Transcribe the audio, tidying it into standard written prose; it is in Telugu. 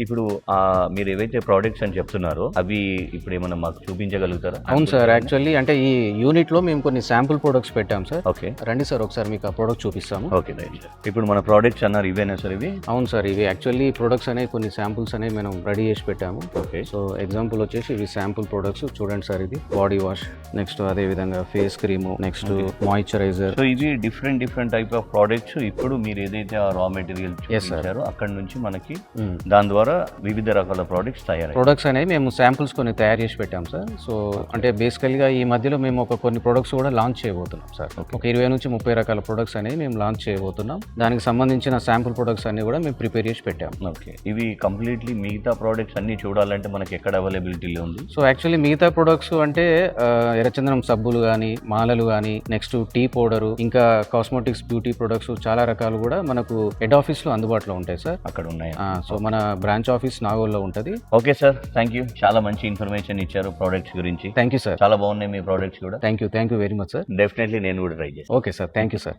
ఇప్పుడు మీరు ఏవైతే ప్రోడక్ట్స్ అని చెప్తున్నారో అవి ఇప్పుడు ఏమన్నా మాకు చూపించగలుగుతారా? అవును సార్, యాక్చువల్లీ అంటే ఈ యూనిట్లో మేము కొన్ని శాంపుల్ ప్రొడక్ట్స్ పెట్టాం సార్. ఓకే రండి సార్, ఒకసారి మీకు ఆ ప్రొడక్ట్ చూపిస్తాము. Okay right sir. ఇప్పుడు మన ప్రోడక్ట్స్ అన్నారు ఇవేనా సార్ ఇవి? అవును సార్, ఇవి యాక్చువల్లీ ప్రొడక్ట్స్ అనేవి కొన్ని శాంపుల్స్ అనేవి మనం రెడీ చేసి పెట్టాము. ఓకే సో ఎగ్జాంపుల్ వచ్చేసి ఇవి శాంపుల్ ప్రొడక్ట్స్ చూడండి సార్. ఇది బాడీ వాష్, నెక్స్ట్ అదే విధంగా face cream, next moisturiser. So ఇవి డిఫరెంట్ టైప్ ఆఫ్ ప్రోడక్ట్స్. ఇప్పుడు మీరు ఏదైతే ఆ రా మెటీరియల్ Yes, sir. చూపించారో అక్కడ నుంచి మనకి దాని ద్వారా వివిధ రకాల ప్రోడక్ట్స్ తయారయ్యాయి. ప్రొడక్ట్స్ అనేవి మేము శాంపుల్స్ కొన్ని తయారు చేసి పెట్టాం సార్. సో అంటే బేసికల్గా ఈ మధ్యలో మేము కొన్ని ప్రొడక్ట్స్ కూడా లాంచ్ చేయబోతున్నాం సార్. ఒక 20 నుంచి 30 రకాల ప్రొడక్ట్స్ అనేవి మేము లాంచ్ చేయబోతున్నాం. దానికి సంబంధించిన శాంపుల్ ప్రొడక్ట్స్ అన్ని కూడా మేము ప్రిపేర్ చేసి పెట్టాం. ఓకే, ఇవి కంప్లీట్లీ మిగతా ప్రోడక్ట్స్ అన్ని చూడాలంటే మనకి ఎక్కడ అవైలబిలిటీలో ఉంది? సో యాక్చువల్లీ మిగతా ప్రొడక్ట్స్ అంటే ఎర్రచందనం సబ్బులు కానీ, మాలలు కానీ, నెక్స్ట్ టీ పౌడరు, ఇంకా కాస్మెటిక్స్, బ్యూటీ ప్రొడక్ట్స్ చాలా రకాలు కూడా మనకు హెడ్ ఆఫీస్లో అందుబాటులో ఉంటాయి సార్. అక్కడ ఉన్నాయి. సో మన బ్రాంచ్ ఆఫీస్ నాగోల్లో ఉంటుంది. Okay sir, thank you. చాలా మంచి ఇన్ఫర్మేషన్ ఇచ్చారు ప్రోడక్ట్స్ గురించి. Thank you sir. చాలా బాగున్నాయి మీ ప్రోడక్ట్స్ కూడా. Thank you very much sir. Definitely నేను కూడా ట్రై చేస్తాను. Okay sir, thank you sir.